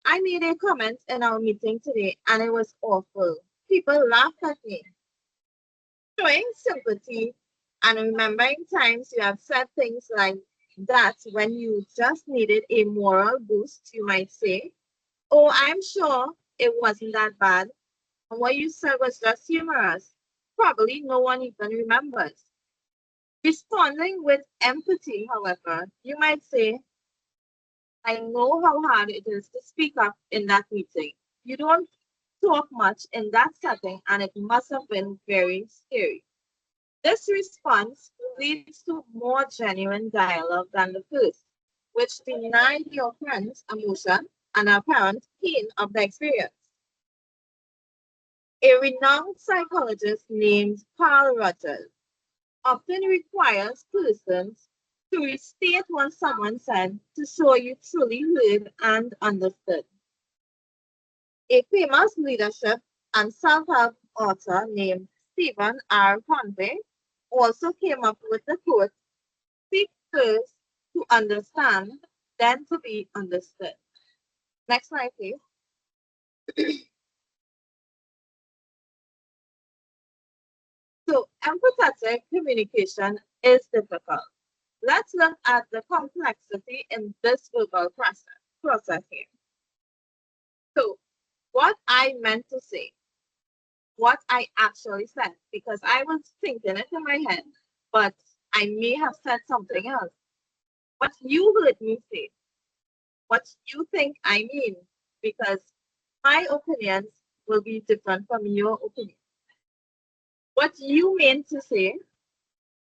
I made a comment in our meeting today and it was awful. People laughed at me. Showing sympathy and remembering times you have said things like that when you just needed a moral boost, you might say, oh, I'm sure it wasn't that bad. And what you said was just humorous. Probably no one even remembers. Responding with empathy, however, you might say, I know how hard it is to speak up in that meeting. You don't talk much in that setting, and it must have been very scary. This response leads to more genuine dialogue than the first, which denied your friend's emotion and apparent pain of the experience. A renowned psychologist named Carl Rogers often requires persons to restate what someone said to show you truly heard and understood. A famous leadership and self-help author named Stephen R. Conway also came up with the quote, speak first to understand, then to be understood. Next slide, please. So, empathetic communication is difficult. Let's look at the complexity in this verbal process here. So, what I meant to say, what I actually said, because I was thinking it in my head, but I may have said something else. What you heard me say, what you think I mean, because my opinions will be different from your opinion. What you meant to say,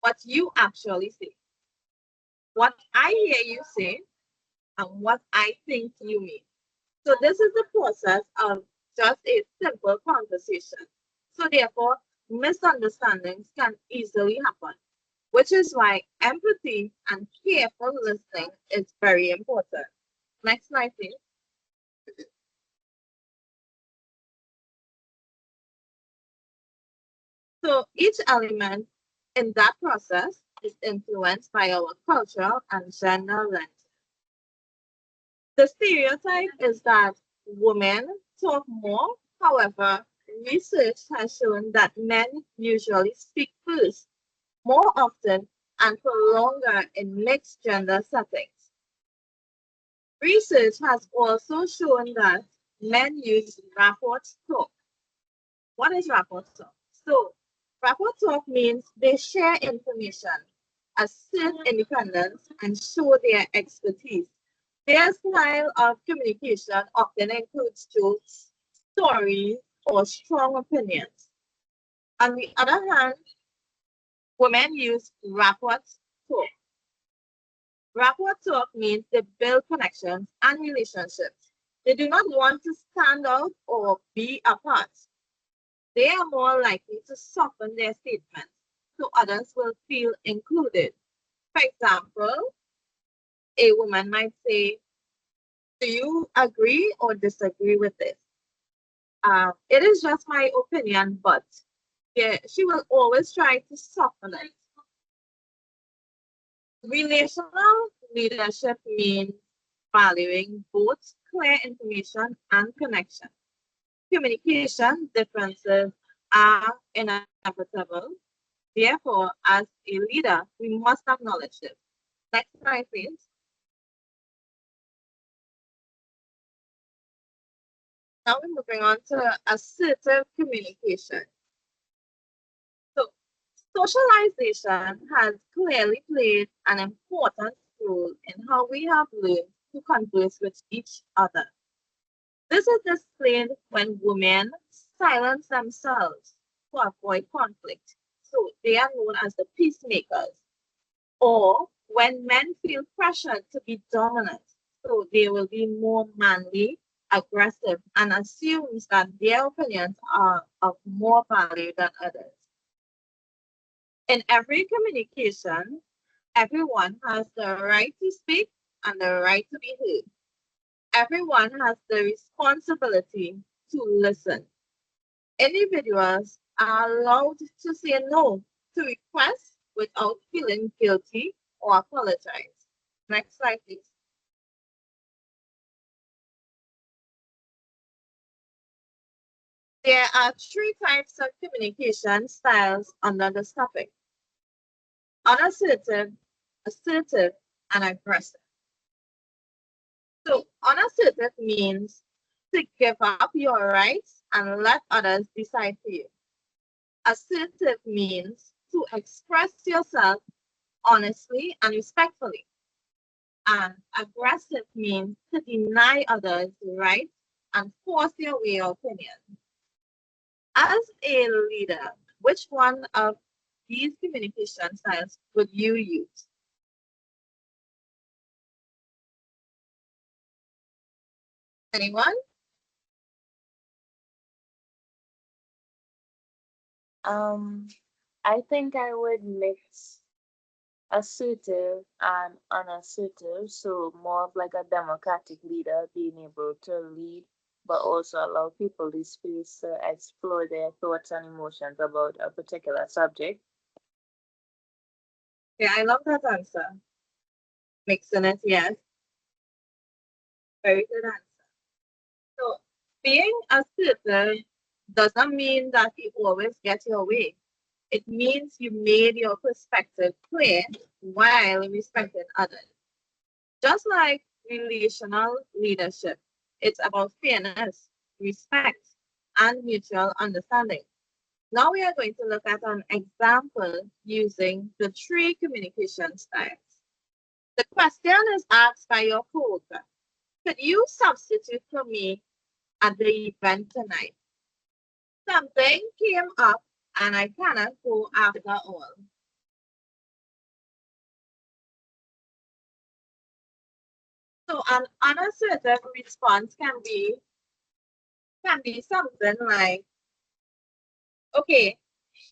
what you actually say, what I hear you say, and what I think you mean. So this is the process of just a simple conversation. So therefore, misunderstandings can easily happen, which is why empathy and careful listening is very important. Next slide, please. So each element in that process is influenced by our cultural and gender lens. The stereotype is that women talk more. However, research has shown that men usually speak first, more often, and for longer in mixed gender settings. Research has also shown that men use rapport talk. What is rapport talk? So, rapport talk means they share information, assert independence, and show their expertise. Their style of communication often includes jokes, stories, or strong opinions. On the other hand, women use rapport talk. Rapport talk means they build connections and relationships. They do not want to stand out or be apart. They are more likely to soften their statements so others will feel included. For example, a woman might say, do you agree or disagree with this? It is just my opinion, but yeah, she will always try to soften it. Relational leadership means valuing both clear information and connection. Communication differences are inevitable. Therefore, as a leader, we must acknowledge this. Next slide, please. Now we're moving on to assertive communication. So, socialization has clearly played an important role in how we have learned to converse with each other. This is displayed when women silence themselves to avoid conflict. So they are known as the peacemakers. Or when men feel pressured to be dominant, so they will be more manly, aggressive, and assumes that their opinions are of more value than others. In every communication, everyone has the right to speak and the right to be heard. Everyone has the responsibility to listen. Individuals are allowed to say no to requests without feeling guilty or apologize. Next slide, please. There are three types of communication styles under this topic: unassertive, assertive, and aggressive. So, unassertive means to give up your rights and let others decide for you. Assertive means to express yourself honestly and respectfully. And aggressive means to deny others rights and force your way of opinion. As a leader, which one of these communication styles would you use? Anyone? Um, I think I would mix assertive and unassertive, so more of like a democratic leader being able to lead, but also allow people the space to explore their thoughts and emotions about a particular subject. Yeah, I love that answer. Mixing it, yes. Very good answer. So, being assertive doesn't mean that you always get your way. It means you made your perspective clear while respecting others. Just like relational leadership, it's about fairness. respect, and mutual understanding. Now we are going to look at an example using the three communication styles. The question is asked by your coworker. Could you substitute for me at the event tonight? Something came up and I cannot go after all. So an unassertive response can be something like, okay,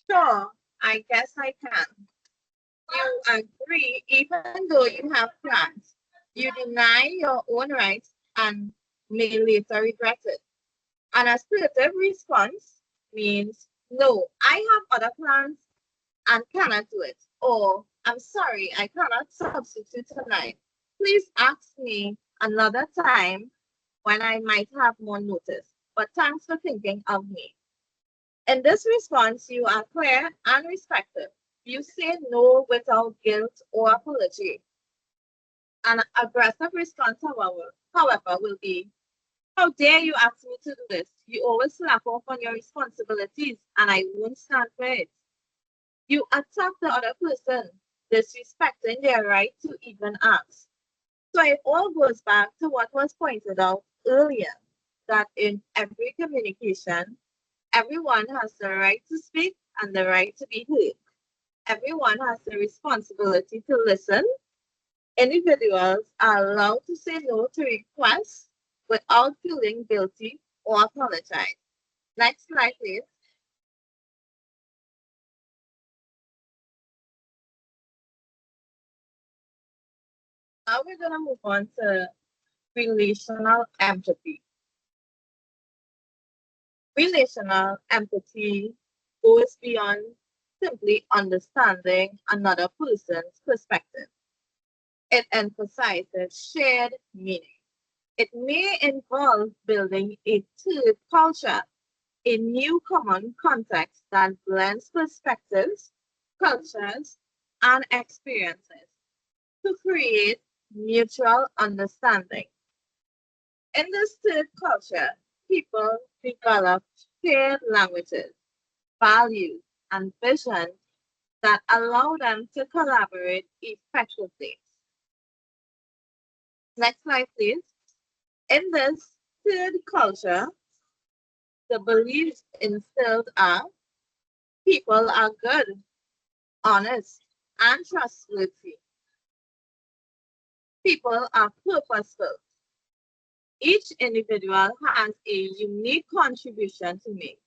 sure, I guess I can. You agree even though you have plans. You deny your own rights and may later regret it. An assertive response means, no, I have other plans and cannot do it. Or, I'm sorry, I cannot substitute tonight. Please ask me another time when I might have more notice. But thanks for thinking of me. In this response, you are clear and respectful. You say no without guilt or apology. An aggressive response, however, will be, how dare you ask me to do this? You always slap off on your responsibilities and I won't stand for it. You attack the other person, disrespecting their right to even ask. So it all goes back to what was pointed out earlier, that in every communication, everyone has the right to speak and the right to be heard. Everyone has the responsibility to listen. Individuals are allowed to say no to requests without feeling guilty or apologize. Next slide, please. Now we're going to move on to relational empathy. Relational empathy goes beyond simply understanding another person's perspective. It emphasizes shared meaning. It may involve building a third culture, a new common context that blends perspectives, cultures, and experiences to create mutual understanding. In this third culture, people develop shared languages, values, and visions that allow them to collaborate effectively. Next slide, please. In this third culture, the beliefs instilled are people are good, honest, and trustworthy. People are purposeful. Each individual has a unique contribution to make.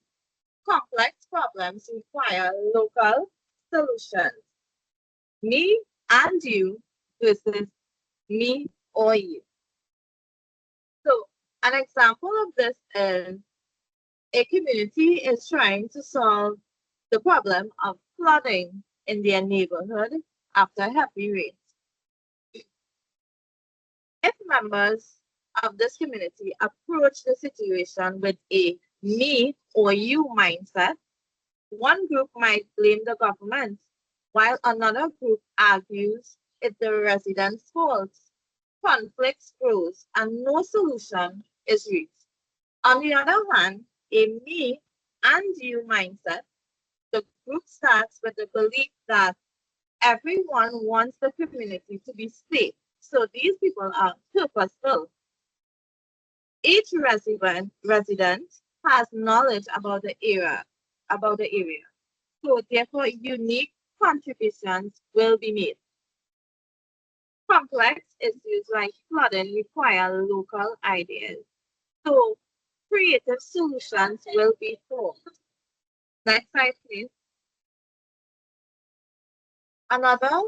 Complex problems require local solutions. Me and you versus me or you. So an example of this is a community is trying to solve the problem of flooding in their neighborhood after heavy rains. If members of this community approach the situation with a me or you mindset, one group might blame the government, while another group argues it's the residents' fault. Conflicts grows and no solution is reached. On the other hand, a me and you mindset, the group starts with the belief that everyone wants the community to be safe. So these people are purposeful. Each resident has knowledge about the area. So therefore unique contributions will be made. Complex issues like flooding require local ideas. So creative solutions will be formed. Next slide, please. Another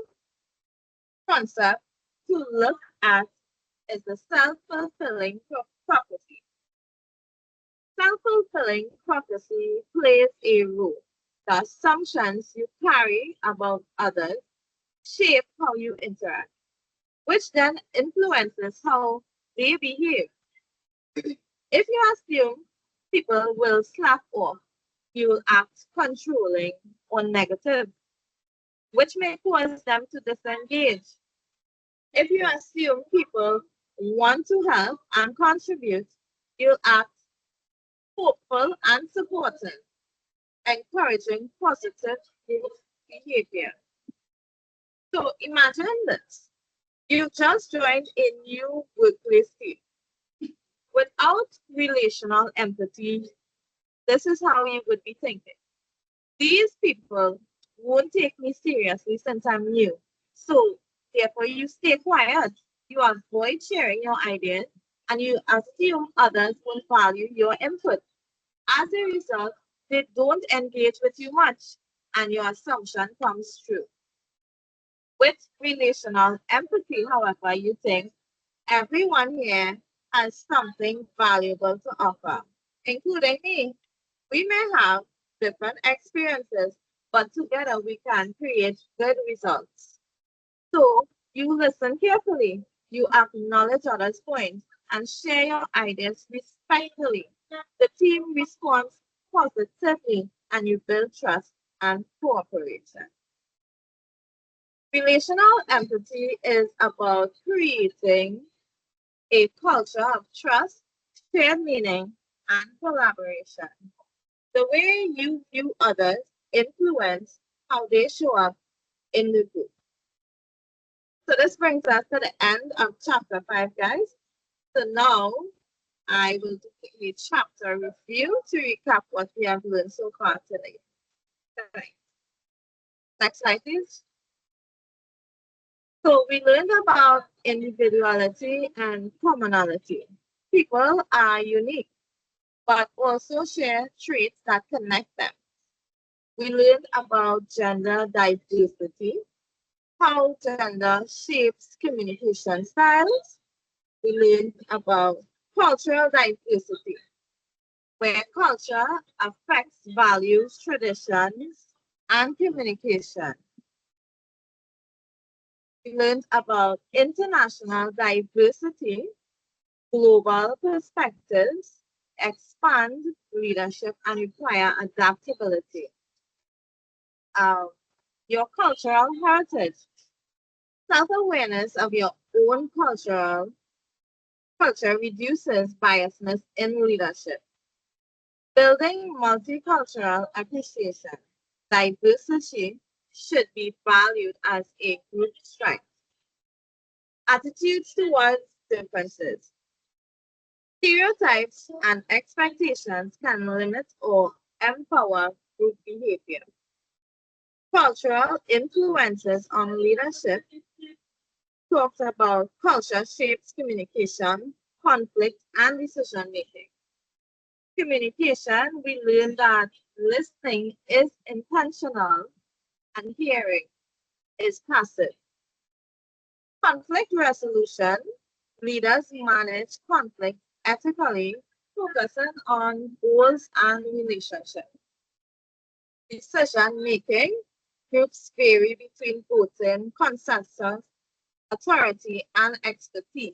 concept to look at is the self-fulfilling prophecy. Self-fulfilling prophecy plays a role. The assumptions you carry about others shape how you interact, which then influences how they behave. If you assume people will slack off, you will act controlling or negative, which may cause them to disengage. If you assume people want to help and contribute, you'll act hopeful and supportive, encouraging positive group behavior. So imagine this. You just joined a new workplace team. Without relational empathy, this is how you would be thinking. These people won't take me seriously since I'm new. So therefore you stay quiet. You avoid sharing your ideas and you assume others will value your input. As a result, they don't engage with you much and your assumption comes true. With relational empathy, however, you think everyone here has something valuable to offer, including me. We may have different experiences, but together we can create good results. So you listen carefully, you acknowledge others' points, and share your ideas respectfully. The team responds positively, and you build trust and cooperation. Relational empathy is about creating a culture of trust, shared meaning, and collaboration. The way you view others influence how they show up in the group. So this brings us to the end of chapter 5, guys. So now I will do a chapter review to recap what we have learned so far today. Next slide, please. So we learned about individuality and commonality. People are unique, but also share traits that connect them. We learned about gender diversity, how gender shapes communication styles. We learned about cultural diversity, where culture affects values, traditions, and communication. We learned about international diversity, global perspectives, expand leadership, and require adaptability. Um, your cultural heritage. Self-awareness of your own culture reduces biasness in leadership. Building multicultural appreciation. Diversity should be valued as a group strength. Attitudes towards differences. Stereotypes and expectations can limit or empower group behavior. Cultural influences on leadership talks about culture shapes communication, conflict, and decision making. Communication, we learn that listening is intentional and hearing is passive. Conflict resolution, leaders manage conflict ethically, focusing on goals and relationships. Decision making, groups vary between voting, consensus, authority, and expertise.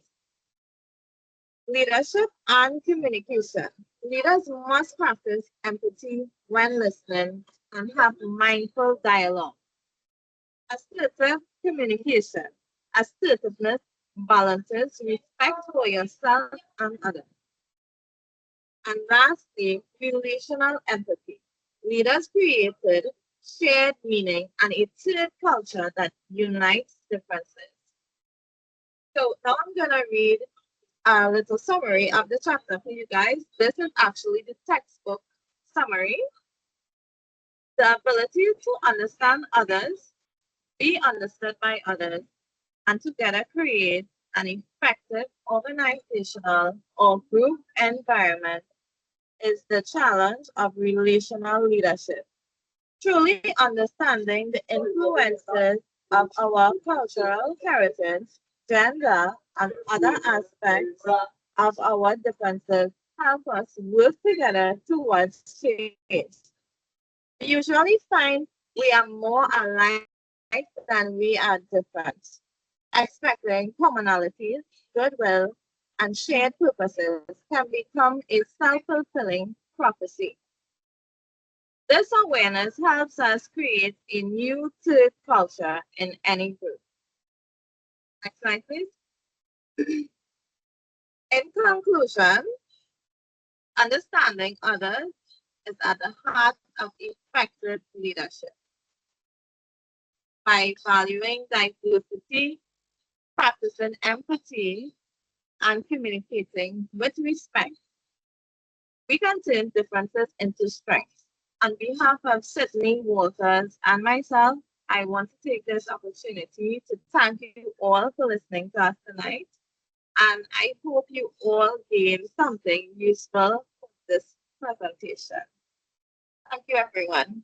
Leadership and communication. Leaders must practice empathy when listening and have mindful dialogue. Assertive communication. Assertiveness balances respect for yourself and others. And lastly, relational empathy. Leaders created shared meaning and a tiered culture that unites differences. So now I'm going to read a little summary of the chapter for you guys. This is actually the textbook summary. The ability to understand others, be understood by others, and together create an effective organizational or group environment is the challenge of relational leadership. Truly understanding the influences of our cultural heritage, gender, and other aspects of our differences help us work together towards change. We usually find we are more alike than we are different, expecting commonalities, goodwill, and shared purposes can become a self-fulfilling prophecy. This awareness helps us create a new third culture in any group. Next slide, please. In conclusion, Understanding others is at the heart of effective leadership. By valuing diversity, practicing empathy, and communicating with respect, we can turn differences into strengths. On behalf of Sydney Walters and myself, I want to take this opportunity to thank you all for listening to us tonight. And I hope you all gained something useful from this presentation. Thank you, everyone.